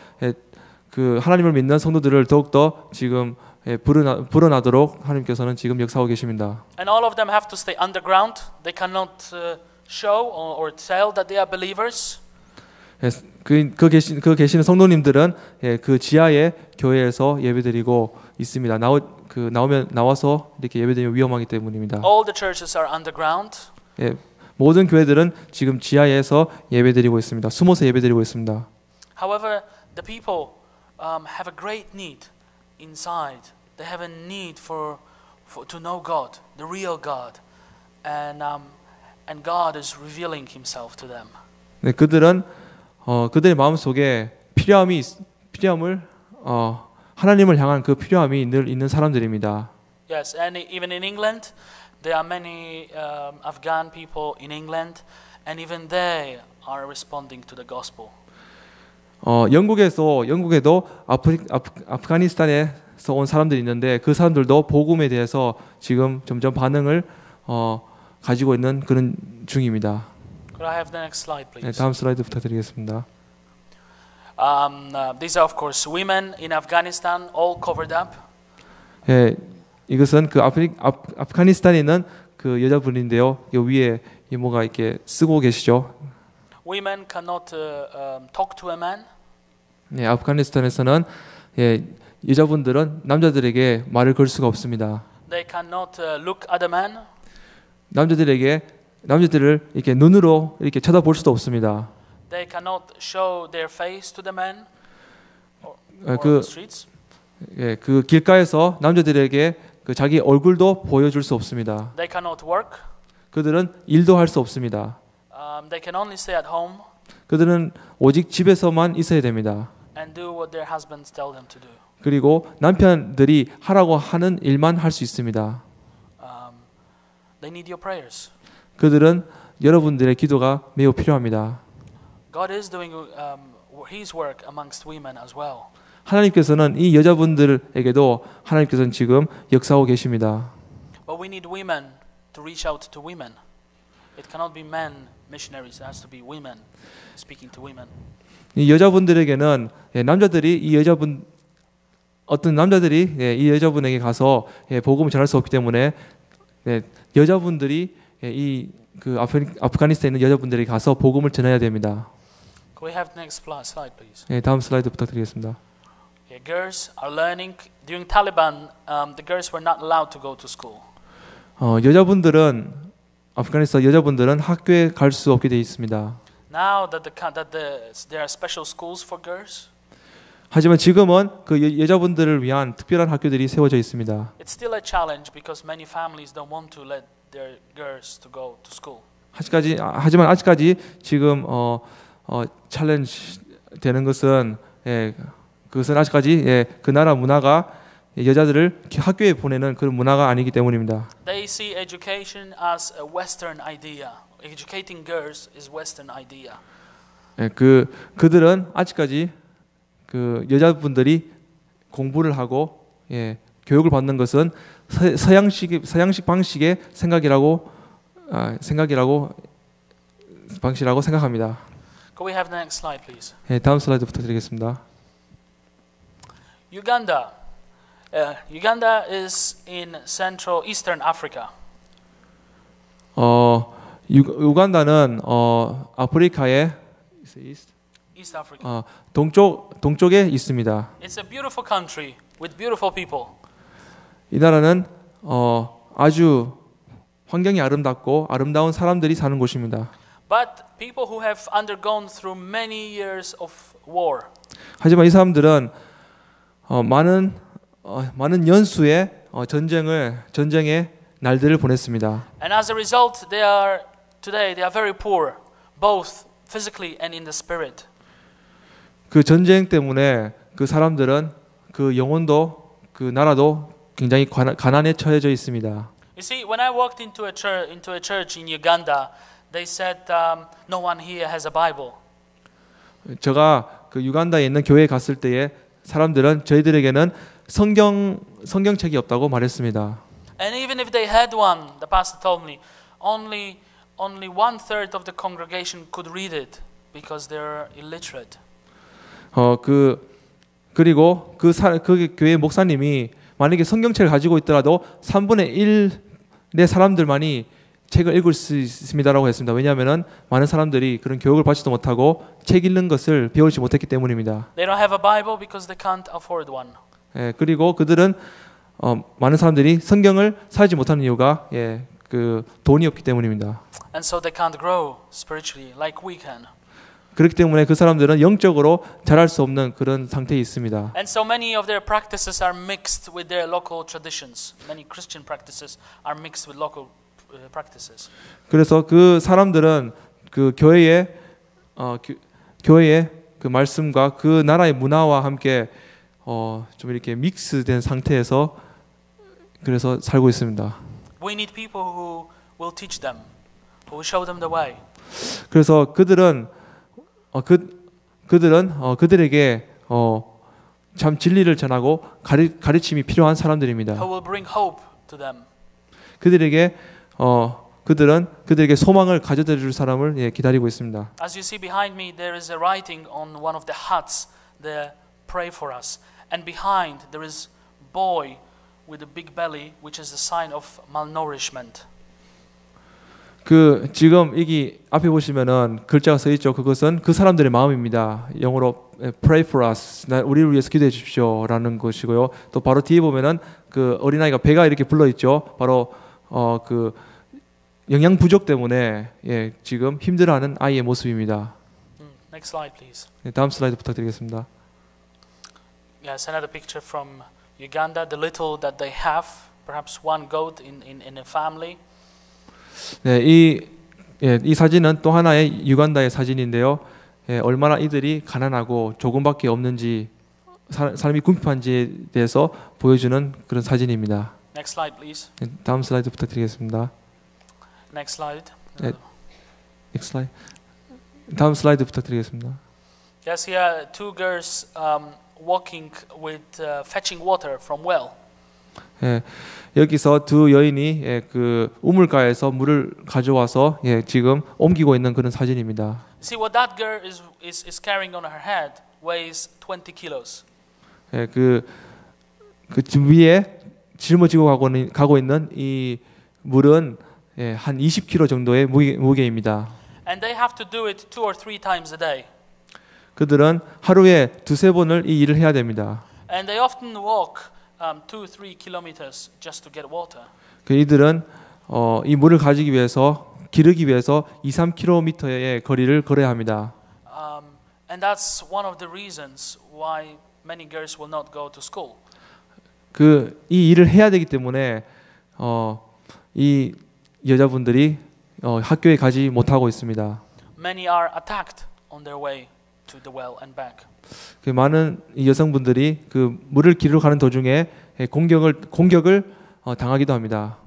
그 하나님을 믿는 성도들을 더욱더 지금 불어나도록 하나님께서는 지금 역사하고 계십니다. And all of them have to stay underground. They cannot show or tell that they are believers. 그 계시는 성도님들은 그 지하의 교회에서 예배드리고 있습니다. 나와서 이렇게 예배드리면 위험하기 때문입니다. All the churches are underground. 모든 교회들은 지금 지하에서 예배드리고 있습니다. 숨어서 예배드리고 있습니다. However, the people have a great need inside. They have a need for to know God, the real God, and God is revealing Himself to them. 네, 그들의 마음 속에 필요함을 하나님을 향한 그 필요함이 늘 있는 사람들입니다. Yes, and even in England, there are many Afghan people in England, and even they are responding to the gospel. 영국에도 아프가니스탄에서 온 사람들이 있는데 그 사람들도 복음에 대해서 지금 점점 반응을 가지고 있는 그런 중입니다. Could I have the next slide, please? 네, 다음 슬라이드 부탁드리겠습니다. These are of course women in Afghanistan, all covered up. 예, 이것은 그 아프가니스탄에 있는 그 여자분인데요. 이 위에 이모가 이렇게 쓰고 계시죠. Women cannot talk to a man. 네, 아프가니스탄에서는 여자분들은 남자들에게 말을 걸 수가 없습니다. They cannot look at a man. 남자들을 이렇게 눈으로 이렇게 쳐다볼 수도 없습니다. They cannot show their face to the man. 그 streets. 그 길가에서 남자들에게 그 자기 얼굴도 보여줄 수 없습니다. They cannot work. 그들은 일도 할 수 없습니다. They can only stay at home. 그들은 오직 집에서만 있어야 됩니다. And do what their husbands tell them to do. 그리고 남편들이 하라고 하는 일만 할 수 있습니다. They need your prayers. 그들은 여러분들의 기도가 매우 필요합니다. God is doing His work amongst women as well. 하나님께서는 이 여자분들에게도 하나님께서는 지금 역사하고 계십니다. But we need women to reach out to women. It cannot be men missionaries. It has to be women speaking to women. 이 여자분들에게는 어떤 남자들이 이 여자분에게 가서 복음을 전할 수 없기 때문에 여자분들이 이 그 아프가니스탄에 있는 여자분들이 가서 복음을 전해야 됩니다. Can we have the next slide, please? 다음 슬라이드 부탁드리겠습니다. Girls are learning. During Taliban, the girls were not allowed to go to school. 아프가니스탄 여자분들은 학교에 갈 수 없게 돼 있습니다. Now that there are special schools for girls. 하지만 지금은 그 여자분들을 위한 특별한 학교들이 세워져 있습니다. It's still a challenge because many families don't want to let their girls to go to school. 하지만 아직까지 지금 챌린지 되는 것은 그것은 아직까지 그 나라 문화가 여자들을 학교에 보내는 그런 문화가 아니기 때문입니다. They see education as a Western idea. Educating girls is Western idea. 그들은 아직까지 그 여자분들이 공부를 하고 교육을 받는 것은 서양식 방식의 생각이라고 생각이라고 방식이라고 생각합니다. Could we have the next slide, please? 예, 다음 슬라이드 부탁드리겠습니다. Uganda. Uganda is in Central Eastern Africa. 우간다는 아프리카의 East Africa. 동쪽에 있습니다. It's a beautiful country with beautiful people. 이 나라는 아주 환경이 아름답고 아름다운 사람들이 사는 곳입니다. But people who have undergone through many years of war. 하지만 이 사람들은 많은 연수의 전쟁의 날들을 보냈습니다. And as a result, today they are very poor, both physically and in the spirit. 그 전쟁 때문에 그 사람들은 그 영혼도 그 나라도 굉장히 가난에 처해져 있습니다. You see, when I walked into a church in Uganda, they said, "No one here has a Bible." 제가 그 유간다에 있는 교회에 갔을 때에 사람들은 저희들에게는 성경책이 없다고 말했습니다. And even if they had one, the pastor told me, only 1/3 of the congregation could read it because they're illiterate. 그리고 그 교회 목사님이 만약에 성경책을 가지고 있더라도 3분의 1의 사람들만이 책을 읽을 수 있습니다라고 했습니다. 왜냐하면은 많은 사람들이 그런 교육을 받지도 못하고 책 읽는 것을 배우지 못했기 때문입니다. They don't have a Bible because they can't afford one. 그리고 그들은 많은 사람들이 성경을 사지 못하는 이유가 그 돈이 없기 때문입니다. And so they can't grow spiritually like we can. 그렇기 때문에 그 사람들은 영적으로 자랄 수 없는 그런 상태에 있습니다. And so many of their practices are mixed with their local traditions. Many Christian practices are mixed with local practices. 그래서 그 사람들은 그 교회의 그 말씀과 그 나라의 문화와 함께 좀 이렇게 믹스된 상태에서 그래서 살고 있습니다. We need people who will teach them, who will show them the way. 그래서 그들은 그들에게 참 진리를 전하고 가르침이 필요한 사람들입니다. Who will bring hope to them. 그들에게 소망을 가져다 줄 사람을 기다리고 있습니다. As you see behind me, there is a writing on one of the huts there, pray for us. And behind there is a boy with a big belly, which is a sign of malnourishment. 지금 여기 앞에 보시면은 글자가 써 있죠. 그것은 그 사람들의 마음입니다. 영어로 pray for us, 우리를 위해서 기도해 주십시오라는 것이고요. 또 바로 뒤에 보면은 그 어린아이가 배가 이렇게 불러 있죠. 바로 그 영양 부족 때문에 지금 힘들어하는 아이의 모습입니다. Next slide, please. 다음 슬라이드 부탁드리겠습니다. Yes, another picture from Uganda. The little that they have, perhaps one goat in a family. 네, 이 사진은 또 하나의 유간다의 사진인데요. 얼마나 이들이 가난하고 조금밖에 없는지 사람이 궁핍한지에 대해서 보여주는 그런 사진입니다. Next slide, please. 다음 슬라이드 부탁드리겠습니다. Next slide. Next slide. 다음 슬라이드 부탁드리겠습니다. Yes, here two girls walking with fetching water from well. 여기서 두 여인이 그 우물가에서 물을 가져와서 지금 옮기고 있는 그런 사진입니다. See what that girl is carrying on her head weighs 20 kilos. 그 위에 짊어지고 가고 있는 이 물은 한 20kg 정도의 무게입니다. And they have to do it 2 or 3 times a day. 그들은 하루에 2-3번을 이 일을 해야 됩니다. And they often walk 2-3 kilometers just to get water. 이들은 이 물을 가지기 위해서 기르기 위해서 2-3km의 거리를 걸어야 합니다. And that's one of the reasons why many girls will not go to school. 이 일을 해야 되기 때문에 이 여자분들이 학교에 가지 못하고 있습니다. Many are attacked on their way to the well and back. 많은 여성분들이 그 물을 기르러 가는 도중에 공격을 당하기도 합니다.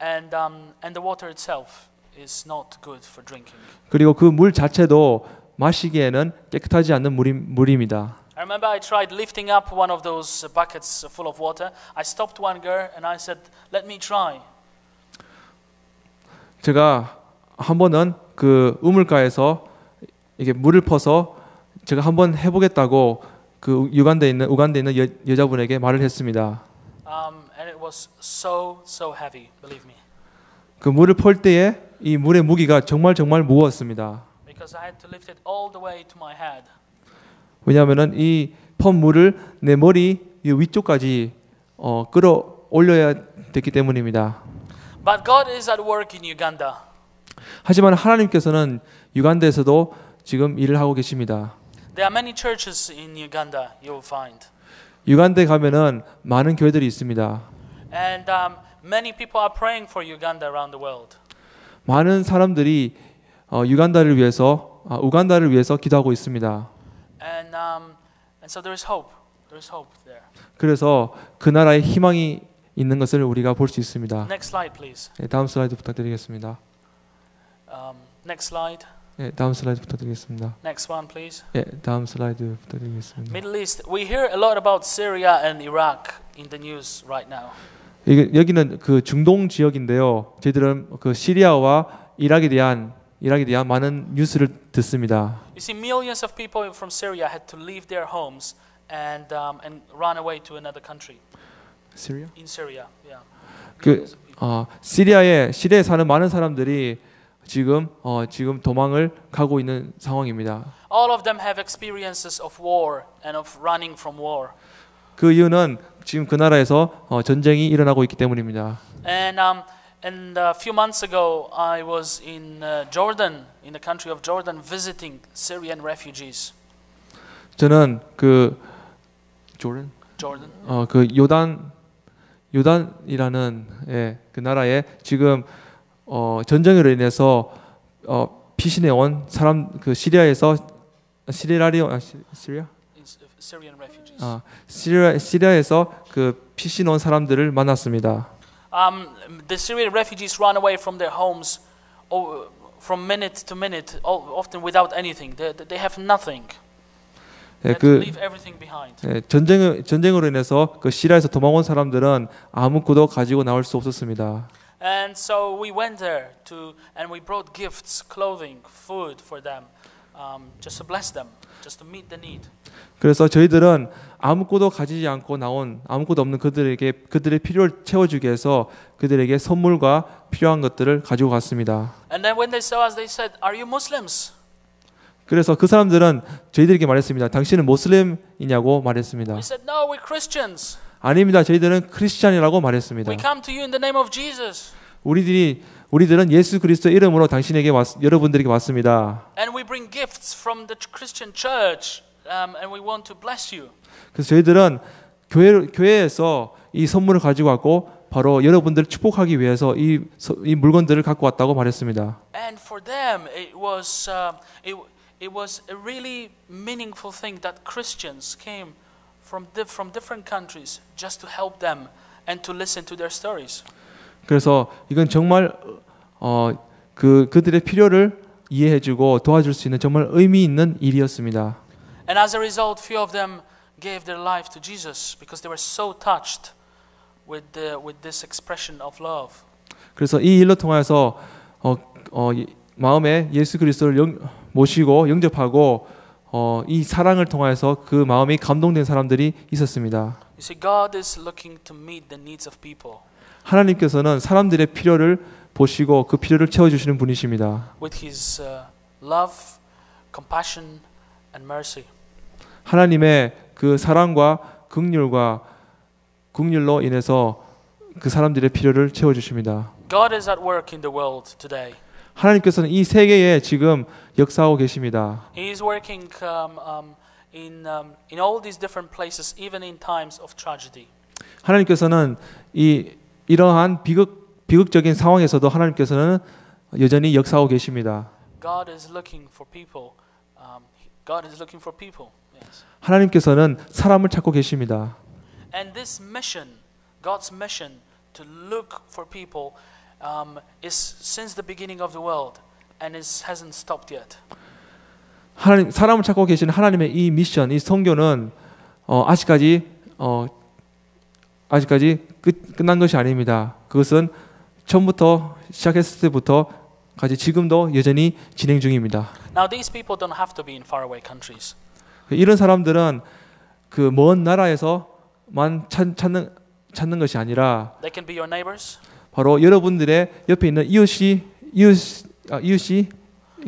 And the water itself is not good for drinking. 그리고 그 물 자체도 마시기에는 깨끗하지 않는 물입니다. I remember I tried lifting up one of those buckets full of water. I stopped one girl and I said, "Let me try." 제가 한 번은 그 우물가에서 이게 물을 퍼서 제가 한번 해보겠다고 그 우간다에 있는 여자분에게 말을 했습니다. And it was so heavy, believe me. 그 물을 펄 때에 이 물의 무게가 정말 무거웠습니다. Because I had to lift it all the way to my head. 왜냐하면은 이 펀 물을 내 머리 위쪽까지 끌어올려야 됐기 때문입니다. But God is at work in Uganda. 하지만 하나님께서는 유간다에서도 지금 일을 하고 계십니다. There are many churches in Uganda you will find. 유간다에 가면은 많은 교회들이 있습니다. And many people are praying for Uganda around the world. 많은 사람들이 우간다를 위해서 기도하고 있습니다. And so there is hope. There is hope there. 그래서 그 나라에 희망이 있는 것을 우리가 볼 수 있습니다. Next slide, please. 네, 다음 슬라이드 부탁드리겠습니다. Next slide. 네, 다음 슬라이드 부탁드리겠습니다. Next one, please. 네, 다음 슬라이드 부탁드리겠습니다. Middle East. We hear a lot about Syria and Iraq in the news right now. 여기는 그 중동 지역인데요. 저희들은 그 시리아와 이락에 대한 많은 뉴스를 듣습니다. You see, millions of people from Syria had to leave their homes and run away to another country. 시리아? In Syria, yeah. 그 시리아에 사는 많은 사람들이 지금 도망을 가고 있는 상황입니다. All of them have experiences of war and of running from war. 그 이유는 지금 그 나라에서 전쟁이 일어나고 있기 때문입니다. And a few months ago, I was in Jordan, in the country of Jordan, visiting Syrian refugees. 저는 그 Jordan, 그 요단이라는 그 나라에 지금 전쟁으로 인해서 피신해 온 사람 그 시리아에서 Syrian refugees. 시리아에서 그 피신 온 사람들을 만났습니다. The Syrian refugees run away from their homes from minute to minute, often without anything. They have nothing. They have to leave everything behind. 전쟁으로 인해서 그 시리아에서 도망온 사람들은 아무것도 가지고 나올 수 없었습니다. And so we went there and we brought gifts, clothing, food for them, just to bless them, just to meet the need. 그래서 저희들은 아무것도 가지지 않고 나온 아무것도 없는 그들의 필요를 채워주기 위해서 그들에게 선물과 필요한 것들을 가지고 갔습니다. And then when they saw us, they said, "Are you Muslims?" 그래서 그 사람들은 저희들에게 말했습니다. 당신은 모슬렘이냐고 말했습니다. We said, "No, we're Christians. 아닙니다. 저희들은 크리스찬이라고 말했습니다. We come to you in the name of Jesus." 우리들은 예수 그리스도 이름으로 여러분들에게 왔습니다. And we bring gifts from the Christian church, and we want to bless you. 그래서 저희들은 교회에서 이 선물을 가지고 왔고 바로 여러분들을 축복하기 위해서 이 물건들을 갖고 왔다고 말했습니다. And for them, it was a really meaningful thing that Christians came from different countries just to help them and to listen to their stories. 그래서 이건 정말 그들의 필요를 이해해주고 도와줄 수 있는 정말 의미 있는 일이었습니다. And as a result, few of them gave their life to Jesus because they were so touched with this expression of love. 그래서 이 일로 통해서 마음에 예수 그리스도를 모시고 영접하고 이 사랑을 통해서 그 마음이 감동된 사람들이 있었습니다. You see, God is looking to meet the needs of people. 하나님께서는 사람들의 필요를 보시고 그 필요를 채워주시는 분이십니다. With His love, compassion, and mercy. 하나님의 그 사랑과 긍휼로 인해서 그 사람들의 필요를 채워주십니다. God is at work in the world today. 하나님께서는 이 세계에 지금 역사하고 계십니다. He is working in all these different places, even in times of tragedy. 하나님께서는 이러한 비극적인 상황에서도 하나님께서는 여전히 역사하고 계십니다. God is looking for people. God is looking for people. Yes. 하나님께서는 사람을 찾고 계십니다. And this mission, God's mission to look for people, is since the beginning of the world, and it hasn't stopped yet. 사람을 찾고 계시는 하나님의 이 미션, 이 선교는 아직까지 끝난 것이 아닙니다. 그것은 처음부터 시작했을 때부터까지 지금도 여전히 진행 중입니다. Now these people don't have to be in faraway countries. 이런 사람들은 그 먼 나라에서만 찾는 것이 아니라 They can be your neighbors. 바로 여러분들의 옆에 있는 이웃이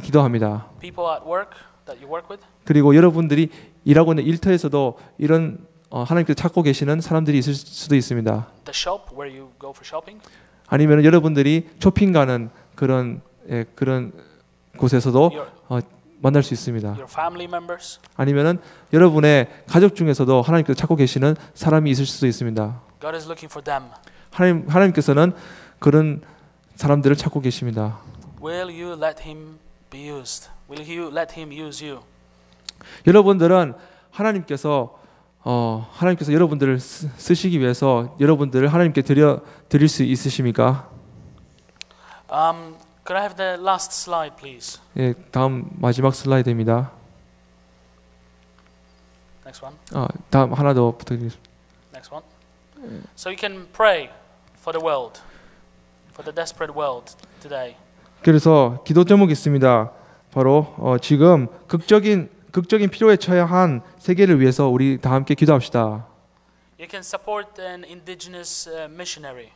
기도합니다. People at work that you work with. 그리고 여러분들이 일하고 있는 일터에서도 이런 하나님께서 찾고 계시는 사람들이 있을 수도 있습니다. The shop where you go for shopping. 아니면 여러분들이 쇼핑 가는 그런 곳에서도 만날 수 있습니다. Your family members. 아니면은 여러분의 가족 중에서도 하나님께서 찾고 계시는 사람이 있을 수도 있습니다. God is looking for them. 하나님께서는 그런 사람들을 찾고 계십니다. Will you let him be used? Will you let him use you? 여러분들은 하나님께서 여러분들을 쓰시기 위해서 여러분들을 하나님께 드릴 수 있으십니까? Could I have the last slide, please? 예, 다음 마지막 슬라이드입니다. Next one. 다음 하나 더 부탁드리겠습니다. Next one. So you can pray for the world, for the desperate world today. 그래서 기도 제목이 있습니다. 바로 지금 극적인 필요에 처해야 한 세계를 위해서 우리 다 함께 기도합시다. You can support an indigenous missionary.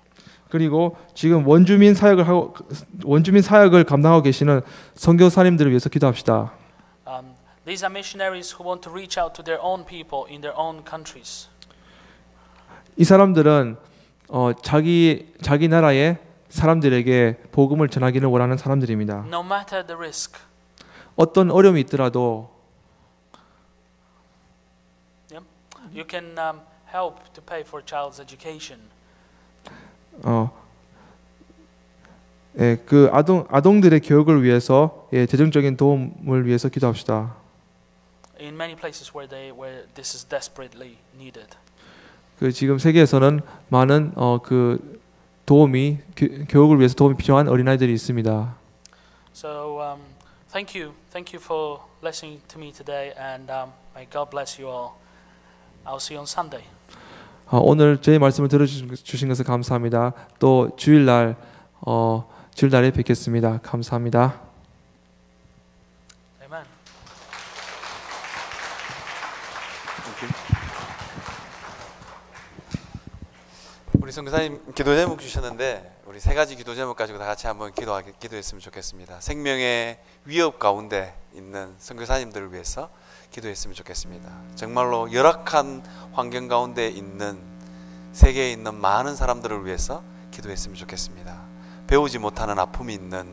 그리고 지금 원주민 사역을 감당하고 계시는 선교사님들을 위해서 기도합시다. These are missionaries who want to reach out to their own people in their own countries. 이 사람들은 자기 나라의 사람들에게 복음을 전하기를 원하는 사람들입니다. No matter the risk. 어떤 어려움이 있더라도 You can help to pay for child's education. 그 아동들의 교육을 위해서 재정적인 도움을 위해서 기도합시다. In many places where this is desperately needed. 그 지금 세계에서는 많은 그 도움이 교육을 위해서 도움이 필요한 어린아이들이 있습니다. So thank you for listening to me today, and may God bless you all. I'll see you on Sunday. 오늘 제 말씀을 들어주신 것을 감사합니다. 또 주일날에 뵙겠습니다. 감사합니다. Amen. 우리 선교사님 기도 제목 주셨는데 우리 세 가지 기도 제목 가지고 다 같이 한번 기도했으면 좋겠습니다. 생명의 위협 가운데 있는 선교사님들을 위해서 기도했으면 좋겠습니다. 정말로 열악한 환경 가운데 있는 세계에 있는 많은 사람들을 위해서 기도했으면 좋겠습니다. 배우지 못하는 아픔이 있는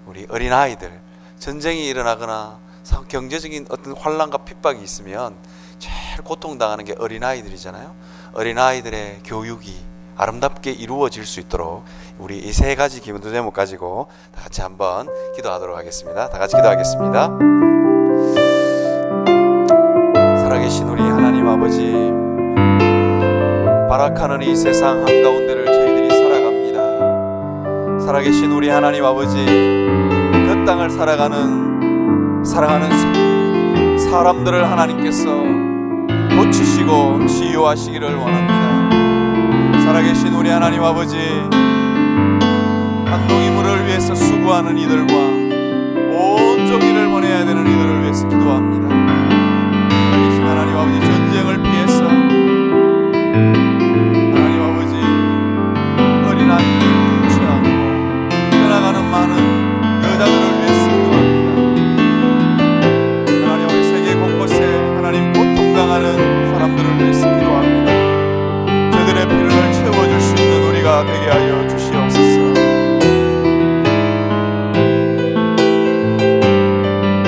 우리 어린아이들, 전쟁이 일어나거나 경제적인 어떤 환란과 핍박이 있으면 제일 고통당하는 게 어린아이들이잖아요. 어린아이들의 교육이 아름답게 이루어질 수 있도록 우리 이 세 가지 기도 제목 가지고 다 같이 한번 기도하도록 하겠습니다. 다 같이 기도하겠습니다. 살아계신 우리 하나님 아버지, 발악하는 이 세상 한가운데를 저희들이 살아갑니다. 살아계신 우리 하나님 아버지, 그 땅을 사랑하는 사람들을 하나님께서 고치시고 치유하시기를 원합니다. 살아계신 우리 하나님 아버지, 한 동이 물을 위해서 수고하는 이들과 온 종일을 보내야 되는 이들을 위해서 기도합니다. 살아계신 하나님 아버지, 전쟁을 피해서 하나님 아버지 어린아이들을 구출하고 떠나가는 많은 여자들을 위해서 기도합니다. 하나님 아버지, 세계 곳곳에 하나님 고통당하는 사람들을 위해서 기도합니다. 저들의 필요를 채워줄 수 있는 우리가 되게 하여 주시옵소서.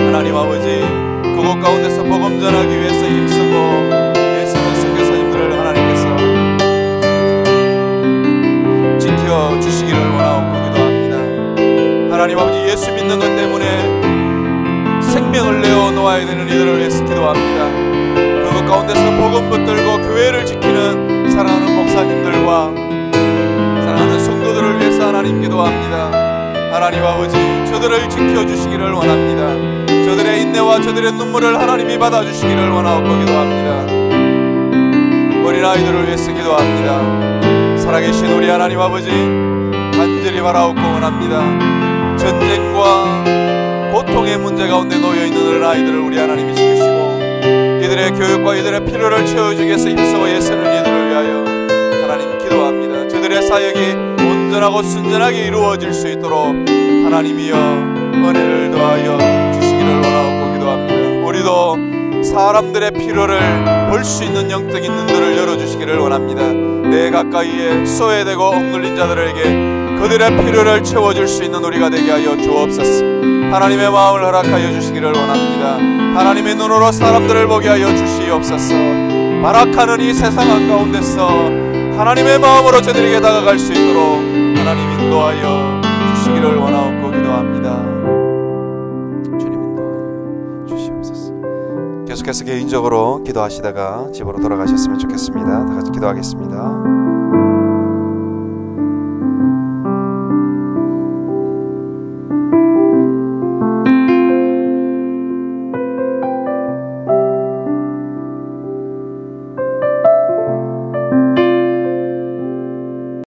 하나님 아버지, 그곳 가운데서 복음 전하기 위해서 힘쓰고 애쓰는 선교사님들을 하나님께서 지켜주시기를 원하옵고 기도합니다. 하나님 아버지, 예수 믿는 것 때문에 생명을 내어놓아야 되는 이들을 위해서 기도합니다. 그것 가운데서 복음 붙들고 교회를 지키는 사랑하는 목사님들과 사랑하는 성도들을 위해서 하나님 기도합니다. 하나님 아버지, 저들을 지켜주시기를 원합니다. 저들의 인내와 저들의 눈물을 하나님이 받아주시기를 원하옵고 기도합니다. 어린아이들을 위해서 기도합니다. 살아계신 우리 하나님 아버지, 간절히 바라옵고 원합니다. 전쟁과 고통의 문제 가운데 놓여있는 아이들을 우리 하나님이 지키시고 이들의 교육과 이들의 필요를 채워주기 위해서 힘쓰고 애쓰는 이들을 위하여 하나님 기도합니다. 저들의 사역이 온전하고 순전하게 이루어질 수 있도록 하나님이여 은혜를 더하여 주시기를 원하옵고 기도합니다. 우리도 사람들의 필요를 볼 수 있는 영적인 눈들을 열어주시기를 원합니다. 내 가까이에 소외되고 억눌린 자들에게 그들의 필요를 채워줄 수 있는 우리가 되게 하여 주옵소서. 하나님의 마음을 허락하여 주시기를 원합니다. 하나님의 눈으로 사람들을 보게 하여 주시옵소서. 발악하는 이 세상 한가운데서 하나님의 마음으로 저들에게 다가갈 수 있도록 하나님 인도하여 주시기를 원하옵고 기도합니다. 주님 인도하여 주시옵소서. 계속해서 개인적으로 기도하시다가 집으로 돌아가셨으면 좋겠습니다. 다 같이 기도하겠습니다.